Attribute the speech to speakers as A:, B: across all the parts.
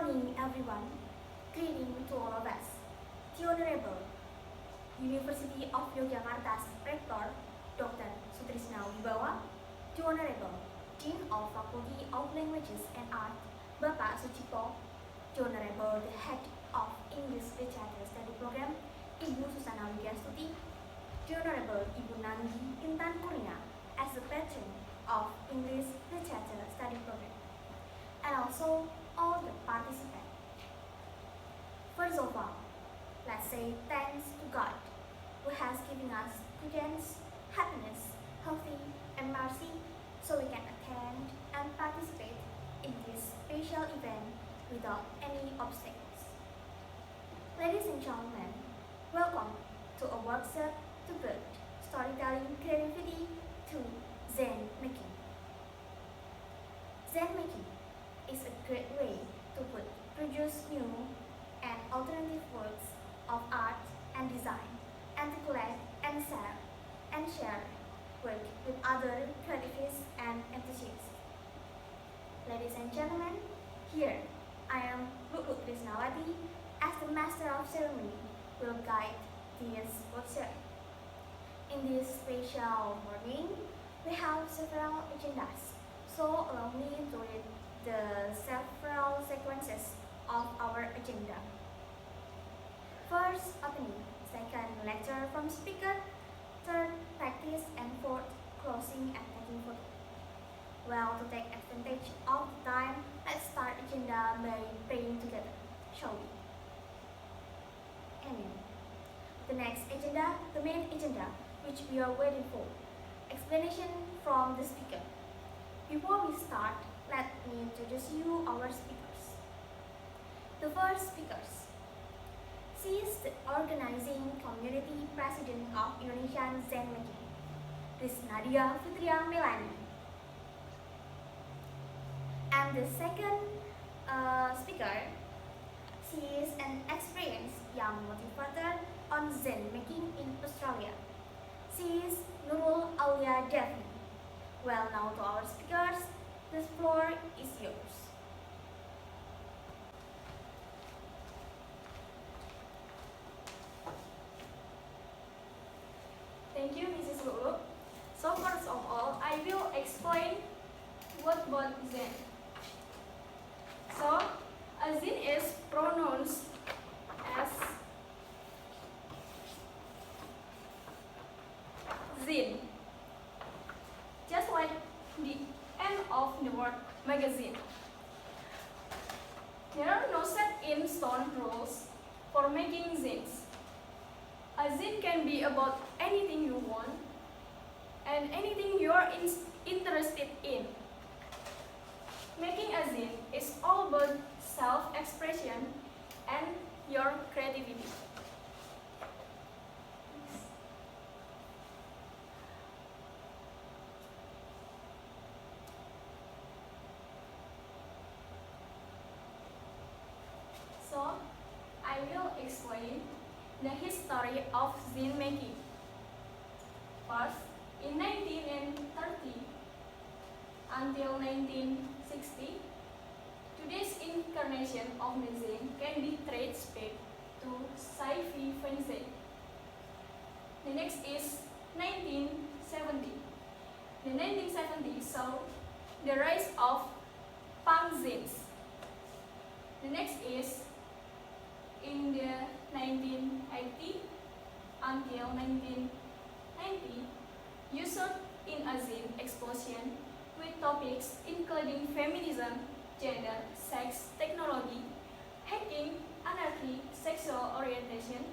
A: morning, everyone. Greeting to all of us. The Honorable University of Yogyakarta's Rector, Dr. Trisnawati, the Honorable Dean of Faculty of Languages and Art, Bapak Sucipto, the Honorable the Head of English Literature Study Program, Ibu Susana Widiastuti, the Honorable Ibu Nandi Intan Kurnia as the patron of English Literature Study Program, and also all the participants. First of all, let's say thanks to God, who has given us prudence, happiness, healthy, and mercy, so we can attend and participate in this special event without any obstacles. Ladies and gentlemen, welcome to a workshop to build storytelling creativity through Zine making. Zine making is a great way to produce new and alternative works of art and design, and to collect and share work with other creativists and enthusiasts. Ladies and gentlemen, here I am Lukluk Trisnawati as the Master of Ceremony will guide this workshop. In this special morning, we have several agendas, so allow me to read the several sequences of our agenda. First, opening. Second, lecture from speaker. Third, practice. And fourth, closing and taking photo. Well, to take advantage of the time, let's start agenda by praying together, shall we? Amen. The next agenda, the main agenda, which we are waiting for. Explanation from the speaker. Before we start, let me introduce you our speakers. The first speakers. She is the organizing community president of Indonesian Zine making, Riznadia Fitria Mellani. And the second speaker, she is an experienced young motivator on Zine making in Australia. She is Nurul Aulia Devi. Well, now to our speakers, the floor is yours.
B: Thank you, Mrs. Lukluk. So first of all, I will explain what about Zine. So, a Zine is pronounced as Zine, just like the end of the word magazine. There are no set in stone rules for making zines. A zine can be about anything you want and anything you are interested in. Making a zine is all about self-expression and your creativity. So, I will explain the history of zine making. First, in 1930 until 1960, today's incarnation of the zine can be traced back to sci-fi fanzine. The next is 1970. The 1970s saw the rise of punk zines. The next is in the 1980 until 1990, used in a zine explosion with topics including feminism, gender, sex, technology, hacking, anarchy, sexual orientation,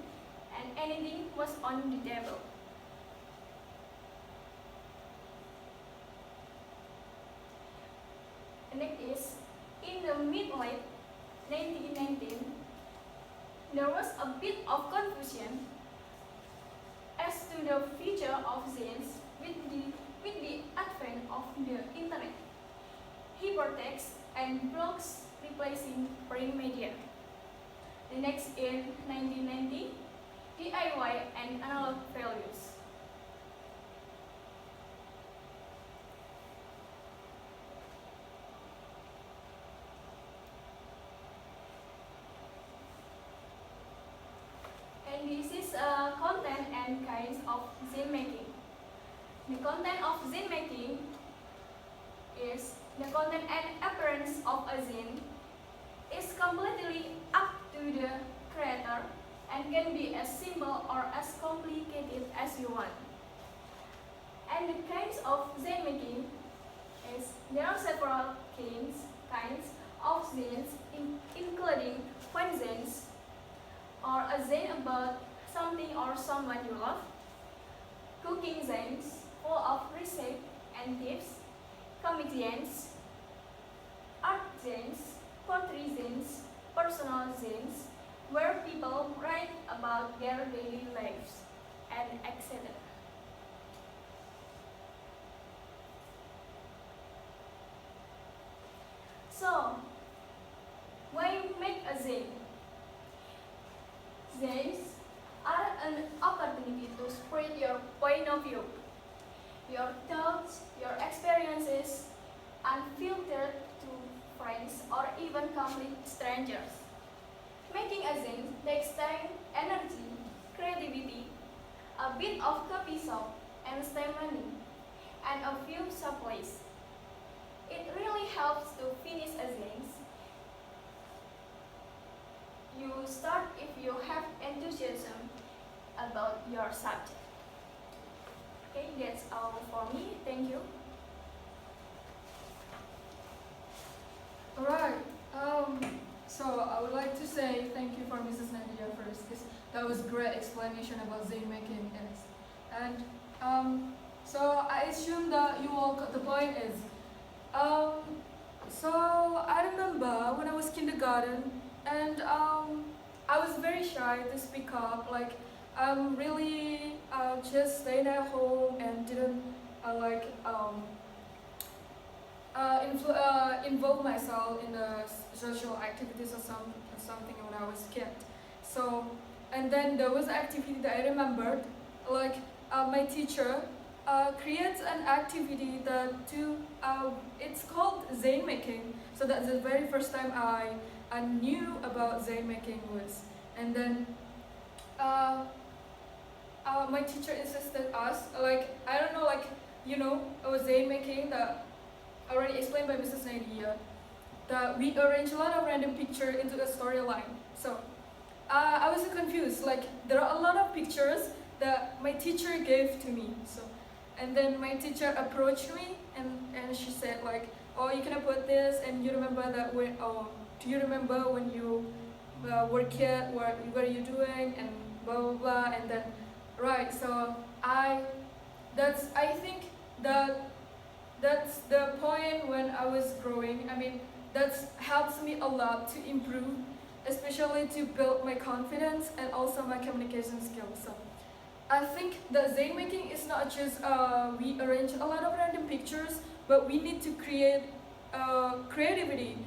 B: and anything was on the table. The next is in the mid-late 1919. There was a bit of confusion as to the future of zines with the advent of the internet, hypertext, and blogs replacing print media. The next in 1990, DIY and analog values. The content of zine making is the content and appearance of a zine is completely up to the creator and can be as simple or as complicated as you want. And the kinds of zine making is there are several kinds of zines including fun zines or a zine about something or someone you love, cooking zines full of recipes and tips, comic zines, art zines, poetry zines, personal zines, where people write about their daily lives, and etc. So, why make a zine? Zines are an opportunity to spread your point of view, your thoughts, your experiences, unfiltered to friends or even complete strangers. Making a zine takes time, energy, creativity, a bit of coffee shop and stamina, and a few supplies. It really helps to finish a zine. You start if you have enthusiasm about your subject. Okay, that's all for me. Thank you.
C: Alright, so I would like to say thank you for Mrs. Nadia first, because that was great explanation about zine making is. And so I assume that you all got the point is. So I remember when I was kindergarten, and I was very shy to speak up. Like really just staying at home and didn't involve myself in the social activities or something when I was a kid. So, and then there was an activity that I remembered, like my teacher creates an activity that it's called zine making. So that's the very first time I knew about zine making was. And then my teacher insisted us, like, I don't know, like, you know, zine making that already explained by Mrs. Nadia, that we arrange a lot of random pictures into a storyline. So I was confused, like there are a lot of pictures that my teacher gave to me. So, and then my teacher approached me and she said like, oh, you can put this, and you remember that when, oh, do you remember when you were a kid, what are you doing, and blah blah blah, and then, right, so I think that's the point when I was growing. I mean, that helps me a lot to improve, especially to build my confidence and also my communication skills. So I think that zine making is not just we arrange a lot of random pictures, but we need to create creativity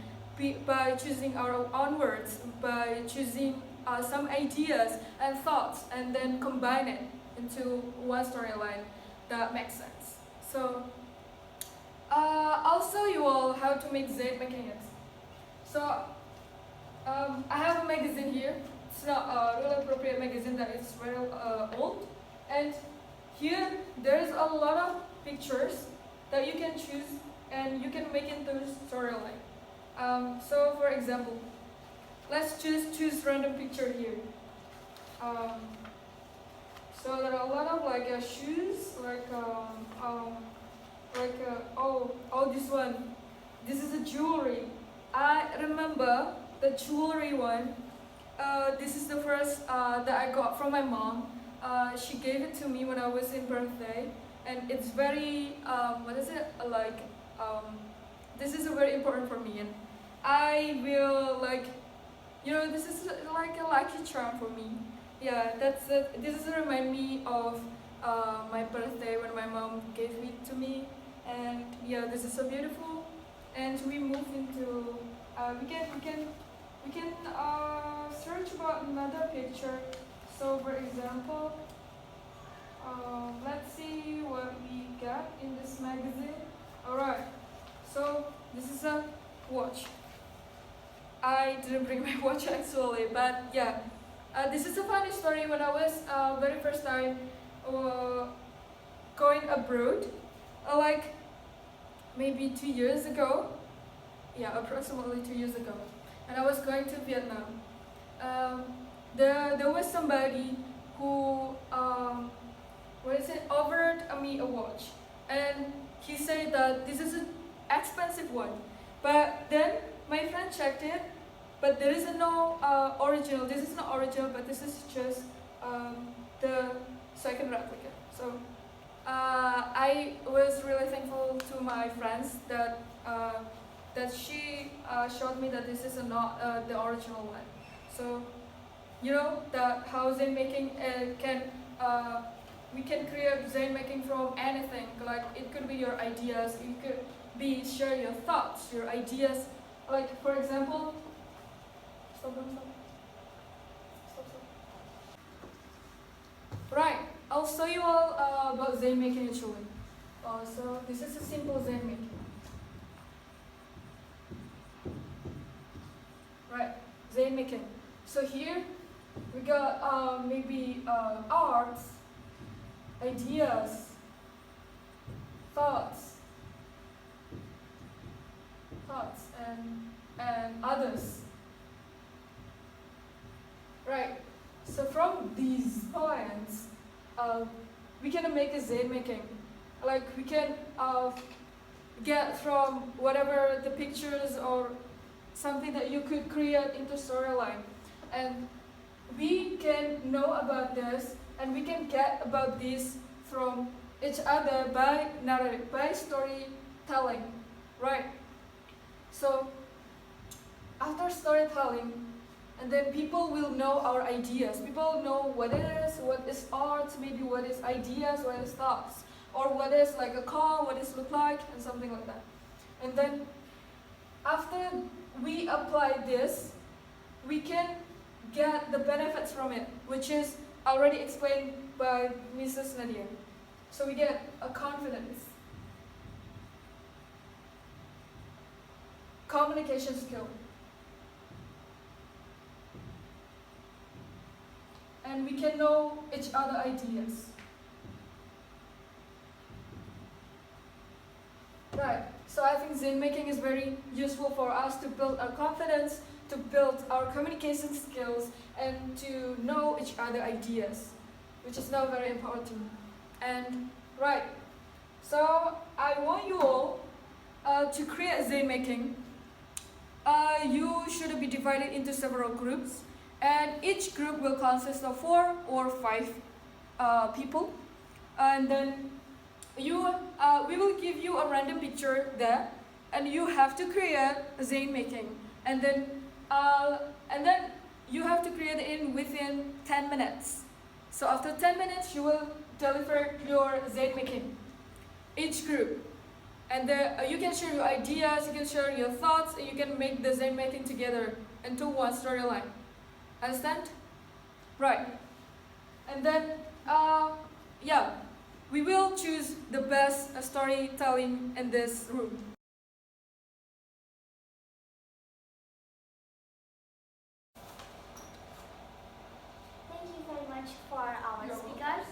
C: by choosing our own words, by choosing some ideas and thoughts, and then combine it into one storyline that makes sense. So I'll show you all how to make zine making it. So I have a magazine here. It's not a really appropriate magazine, that is very old. And here there's a lot of pictures that you can choose and you can make into storyline. So for example, let's choose random picture here. So there are a lot of like shoes, like this one. This is a jewelry. I remember the jewelry one. This is the first that I got from my mom. She gave it to me when I was in birthday, and it's very this is very important for me, and I will this is like a lucky charm for me. Yeah, that's it. This is remind me of my birthday when my mom gave it to me, and yeah, this is so beautiful. And we move into we can search about another picture. So for example, let's see what we got in this magazine. Alright, so this is a watch. I didn't bring my watch actually, but yeah, this is a funny story. When I was very first time going abroad, like maybe 2 years ago. Yeah, approximately 2 years ago. And I was going to Vietnam. There was somebody who offered me a watch, and he said that this is an expensive one. But then my friend checked it, but there is no original. This is not original, but this is just the second replica. So I was really thankful to my friends that she showed me that this is not the original one. So you know that how Zine making we can create Zine making from anything. Like it could be your ideas, it could be share your thoughts, your ideas. Like for example, stop. Right, I'll show you all about Zine making actually. So this is a simple Zine making. Right, Zine making. So here we got maybe arts, ideas, thoughts, and others. Right. So from these points, we can make a Zine making. Like we can get from whatever the pictures or something that you could create into storyline, and we can know about this, and we can get about this from each other by narrative, by storytelling, right? So after storytelling, and then people will know our ideas. People know what is art, maybe what is ideas, what is thoughts, or what is like a car, what is look like, and something like that. And then after we apply this, we can get the benefits from it, which is already explained by Mrs. Nadia. So we get a confidence, communication skill, and we can know each other ideas. Right, so I think Zine making is very useful for us to build our confidence, to build our communication skills, and to know each other ideas, which is now very important. And right, so I want you all to create Zine making. You should be divided into several groups, and each group will consist of 4 or 5 people. And then we will give you a random picture there, and you have to create a Zine making. And then you have to create it within 10 minutes. So after 10 minutes, you will deliver your Zine making, each group. And you can share your ideas, you can share your thoughts, and you can make the Zine making together into one storyline. Understand? Right. And then, yeah, we will choose the best storytelling in this room.
A: Thank you very much for our speakers.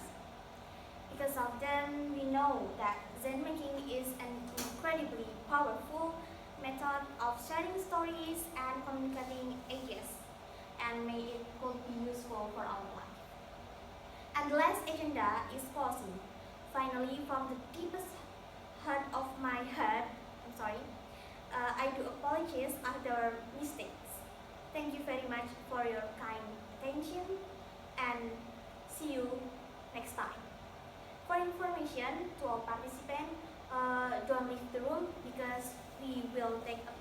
A: Because of them, we know that Zine making is an incredibly powerful method of sharing stories and communicating ideas, and may it could be useful for our life. And the last agenda is closing. Finally, from the deepest heart of my heart, I do apologize after mistakes. Thank you very much for your kind attention, and see you next time. For information to all participants, don't leave the room because we will take a